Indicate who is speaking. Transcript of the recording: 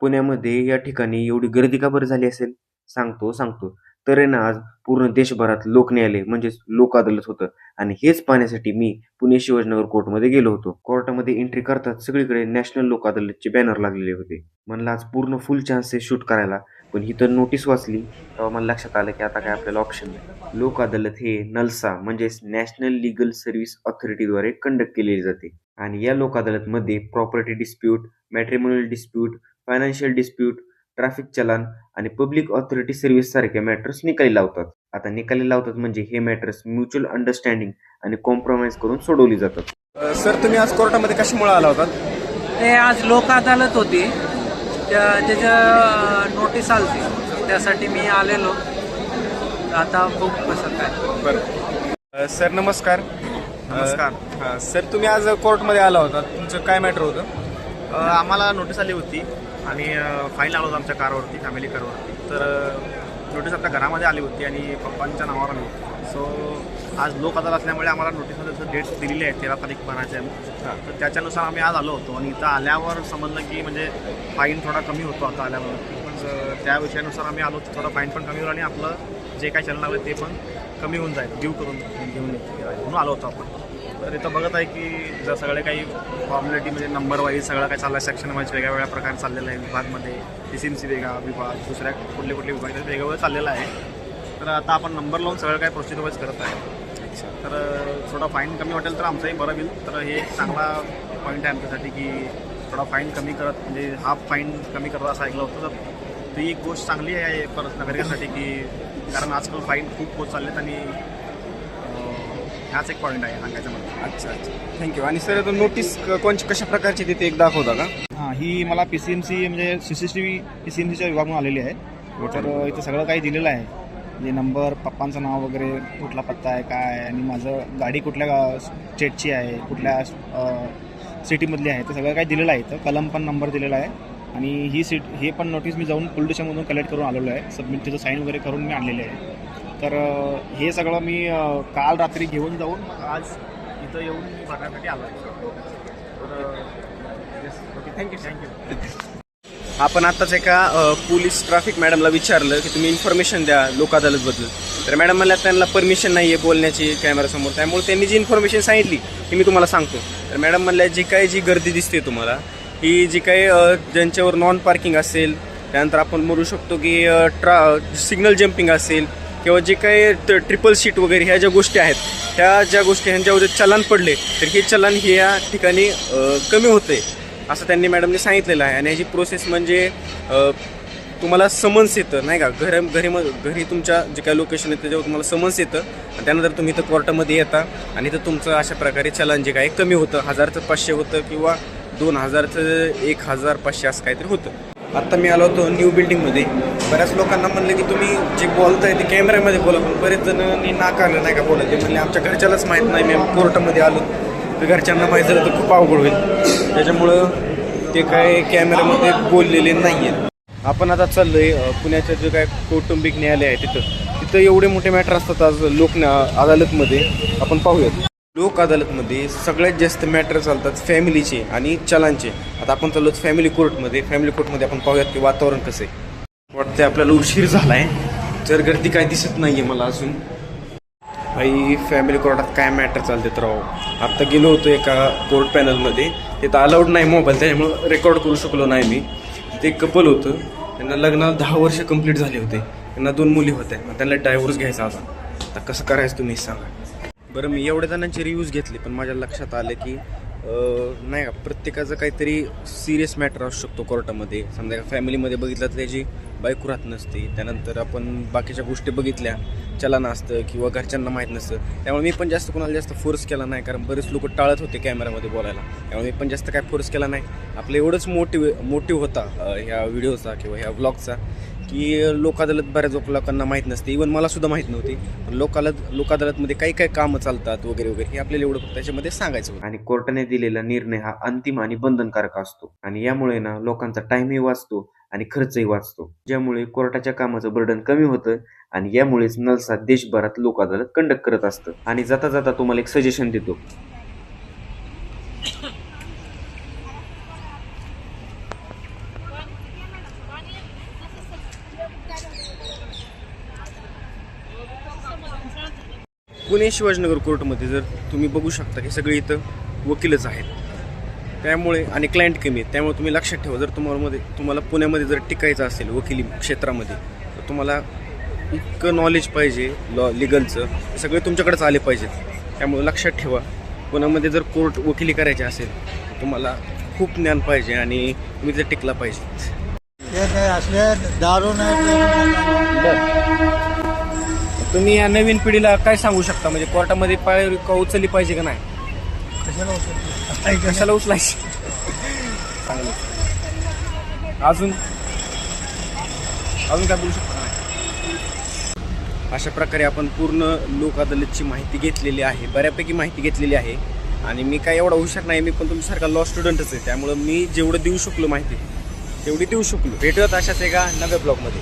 Speaker 1: पुण्यामध्ये या ठिकाणी एवढी गर्दी का बरं झाली असेल? सांगतो. तर आहे ना, आज पूर्ण देशभरात लोक न्यायालय म्हणजेच लोक अदालत होतं आणि हेच पाहण्यासाठी मी पुणे शिवाजीनगर कोर्टमध्ये गेलो होतो. कोर्टामध्ये एंट्री करताच सगळीकडे नॅशनल लोक अदालतचे बॅनर लागलेले होते. म्हणलं आज पूर्ण फुल चान्स आहे शूट करायला. पण ही तर नोटीस वाचली तेव्हा मला लक्षात आलं की आता काय आपल्याला ऑप्शन नाही. लोक अदालत हे नलसा म्हणजेच नॅशनल लीगल सर्व्हिस ऑथॉरिटीद्वारे कंडक्ट केलेली जाते आणि या लोक अदालतमध्ये property dispute, matrimonial dispute, financial dispute, traffic challan आणि पब्लिक ऑथॉरिटी सर्व्हिस सारख्या मॅटर्स निकाली लावतात. आता निकाली लावतात म्हणजे हे मॅटर्स म्युच्युअल अंडरस्टँडिंग आणि कॉम्प्रोमाइज करून सोडवली जातात.
Speaker 2: सर, तुम्ही आज कोर्टामध्ये कशामुळे आला होता?
Speaker 3: ते आज लोक अदालत होती, त्याच्या नोटीस आलती, त्यासाठी मी आलेलो. आता बघू कसं काय.
Speaker 2: बरं. सर नमस्कार.
Speaker 4: नमस्कार.
Speaker 2: सर, तुम्ही आज कोर्टमध्ये आला होता, तुमचं काय मॅटर होतं?
Speaker 4: आम्हाला नोटीस आली होती आणि फाईन आला होता आमच्या कारवरती, फॅमिली कारवरती. तर नोटीस आपल्या घरामध्ये आली होती आणि पप्पांच्या नावावर आली होती. सो आज लोक अदालत असल्यामुळे आम्हाला नोटीसमध्ये डेट दिलेली आहे 13 तारीख भरायची आहे. तर त्याच्यानुसार आम्ही आज आलो होतो आणि इथं आल्यावर समजलं की म्हणजे फाईन थोडा कमी होतो आता आल्यावर. पण त्या विषयानुसार आम्ही आलो, थोडा फाईन पण कमी होईल आणि आपलं जे काय चलन लागलं ते पण कमी होऊन जाईल, ड्यू करून घेऊन म्हणून आलो होतो आपण. तर इथं बघत आहे की जर सगळे काही फॉर्मॅलिटी म्हणजे नंबर वाईज सगळं काय चाललं आहे, सेक्शन वाईज वेगळ्या प्रकारे चाललेलं आहे. विभागमध्ये PCMC वेगळा विभाग, दुसऱ्या कुठले विभाग वेगवेगळं चाललेलं आहे. तर आता आपण नंबर लावून सगळं काय प्रोसिजर वाईज करत आहे. तर थोडा फाईन कमी वाटेल तर आमचंही बरं होईल. तर हे एक चांगला पॉईंट आहे आमच्यासाठी की थोडा फाईन कमी करत, म्हणजे हाफ फाईन कमी करत असं ऐकलं होतं. तर ती एक गोष्ट चांगली आहे परत नागरिकांसाठी की कारण आजकाल फाईन खूप होत चाललेत आणि ह्याच एक पॉईंट आहे सांगायचं मला.
Speaker 2: अच्छा, थँक्यू. आणि सर, नोटीस कशा प्रकारची तिथे एक दाखवता का?
Speaker 4: हां, ही मला PCMC म्हणजे CCTV PCMCच्या विभागातून आलेली आहे. तर इथं सगळं काही दिलेलं आहे, म्हणजे नंबर, पप्पांचं नाव वगैरे, कुठला पत्ता आहे, काय आहे आणि माझं गाडी कुठल्या स्टेटची आहे, कुठल्या सिटीमधली आहे, ते सगळं काही दिलेलं आहे. इथं कलम पण नंबर दिलेला आहे आणि हे पण नोटीस मी जाऊन पोलीस स्टेशनमधून कलेक्ट करून आलेलो आहे. सबमिट तिथं साईन वगैरे करून मी आणलेले आहे. तर हे सगळं मी काल रात्री घेऊन जाऊन आज इथं येऊन भरण्यासाठी आलो आहे. तर थँक्यू.
Speaker 2: आपण आत्ताच एका पोलीस ट्रॅफिक मॅडमला विचारलं की तुम्ही इन्फॉर्मेशन द्या लोक अदालतबद्दल. तर मॅडम म्हणल्या त्यांना परमिशन नाही आहे बोलण्याची कॅमेरासमोर, त्यामुळे त्यांनी जी इन्फॉर्मेशन सांगितली ती मी तुम्हाला सांगतो. तर मॅडम म्हणल्या जी गर्दी दिसते तुम्हाला, ही जी काही ज्यांच्यावर नॉन पार्किंग असेल, त्यानंतर आपण म्हणू शकतो की सिग्नल जम्पिंग असेल किंवा जे काही ट्रिपल सीट वगैरे ह्या ज्या गोष्टी आहेत, ह्या ज्या गोष्टी ह्यांच्यावर चलान पडले तर हे चलान हे या ठिकाणी कमी होते असं त्यांनी मॅडमने सांगितलेलं आहे. आणि ह्याची प्रोसेस म्हणजे तुम्हाला समन्स येतं नाही का, घरी तुमच्या जे काही लोकेशन आहे त्याच्यावर तुम्हाला समन्स येतं आणि त्यानंतर तुम्ही इथं कोर्टामध्ये येता आणि इथं तुमचं अशा प्रकारे चलान जे काही कमी होतं, 1000चं 500 होतं किंवा 2000चं 1500 असं काहीतरी होतं. आत्ता मी आलो होतो न्यू बिल्डिंगमध्ये. बऱ्याच लोकांना म्हणलं की तुम्ही जे बोलताय ते कॅमेऱ्यामध्ये बोला, पण बरेच जणांनी नाकारलं नाही का बोला. ते म्हणले आमच्या घरच्यालाच माहीत नाही, मी कोर्टामध्ये आलो, तर घरच्यांना माहीत झालं तर खूप अवघड होईल, त्याच्यामुळं ते काय कॅमेऱ्यामध्ये बोललेले नाही आहेत. आपण आता चाललो आहे पुण्याचं जे काय कौटुंबिक न्यायालय आहे तिथं एवढे मोठे मॅटर असतात आज लोक अदालतमध्ये. आपण पाहूयात. लोक अदालतमध्ये सगळ्यात जास्त मॅटर चालतात फॅमिलीचे आणि चलांचे. आता आपण चाललो फॅमिली कोर्टमध्ये आपण पाहूयात की वातावरण कसं आहे. वाटतंय आपल्याला उशीर झाला आहे, जर गर्दी काय दिसत नाही आहे मला अजून. भाई फॅमिली कोर्टात काय मॅटर चालते तर राव. आत्ता गेलो होतो एका कोर्ट पॅनलमध्ये, तिथं अलाउड नाही मोबाईल, त्याच्यामुळं रेकॉर्ड करू शकलो नाही मी. ते एक कपल होतं, त्यांना लग्नाला 10 वर्ष कंप्लीट झाले होते, त्यांना 2 मुली होत्या, त्यांना डायव्होर्स घ्यायचा होता. आता कसं करायचं तुम्ही सांगा बरं. मी एवढ्या जणांचे रिव्ह्यूज घेतले पण माझ्या लक्षात आलं की नाही का, प्रत्येकाचं काहीतरी सिरियस मॅटर असू शकतो कोर्टामध्ये. समजा फॅमिलीमध्ये बघितलं तर त्याची बायको राहत नसते, त्यानंतर आपण बाकीच्या गोष्टी बघितल्या, चलन असतं किंवा घरच्यांना माहीत नसतं. त्यामुळे मी पण कोणाला जास्त फोर्स केला नाही, कारण बरेच लोक टाळत होते कॅमेऱ्यामध्ये बोलायला. त्यामुळे मी पण जास्त काय फोर्स केला नाही. आपलं एवढंच मोटिव्ह होता ह्या व्हिडिओचा किंवा ह्या व्लॉगचा की लोक अदालत बऱ्याच लोकांना माहीत नसते, इवन मला सुद्धा माहीत नव्हती. पण लोक अदालतमध्ये काही कामं चालतात वगैरे हे आपल्याला एवढं त्याच्यामध्ये सांगायचं होतं.
Speaker 1: आणि कोर्टाने दिलेला निर्णय हा अंतिम आणि बंधनकारक असतो आणि यामुळे ना लोकांचा टाइमही वाचतो आणि खर्चही वाचतो, ज्यामुळे कोर्टाच्या कामाचं बर्डन कमी होतं आणि यामुळेच नलसा देशभरात लोक अदालत कंडक्ट करत असतं. आणि जाता जाता तुम्हाला एक सजेशन देतो.
Speaker 2: पुणे शिवाजीनगर कोर्टमध्ये जर तुम्ही बघू शकता की सगळे इथं वकीलच आहेत, त्यामुळे आणि क्लायंट कमी आहेत, त्यामुळे तुम्ही लक्षात ठेवा, जर तुम्हाला पुण्यामध्ये जर टिकायचं असेल वकिली क्षेत्रामध्ये तर तुम्हाला इतकं नॉलेज पाहिजे लिगलचं, सगळे तुमच्याकडेच आले पाहिजेत. त्यामुळे लक्षात ठेवा, पुण्यामध्ये जर कोर्ट वकिली करायची असेल तर तुम्हाला खूप ज्ञान पाहिजे आणि तुम्ही तिथे टिकला पाहिजे. तुम्ही या नवीन पिढीला काय सांगू शकता, म्हणजे कोर्टामध्ये पाय का उचलली पाहिजे का नाही? कशाला उचलायची? चांगलं. अजून काय बोलू शकता? अशा प्रकारे आपण पूर्ण लोक अदालतची माहिती घेतलेली आहे, बऱ्यापैकी माहिती घेतलेली आहे. आणि मी काय एवढा हुशार नाही, मी पण तुमच्यासारखा लॉ स्टुडंटच आहे, त्यामुळं मी जेवढं देऊ शकलो माहिती तेवढी देऊ शकलो. भेटूयात अशाच एका नव्या ब्लॉगमध्ये.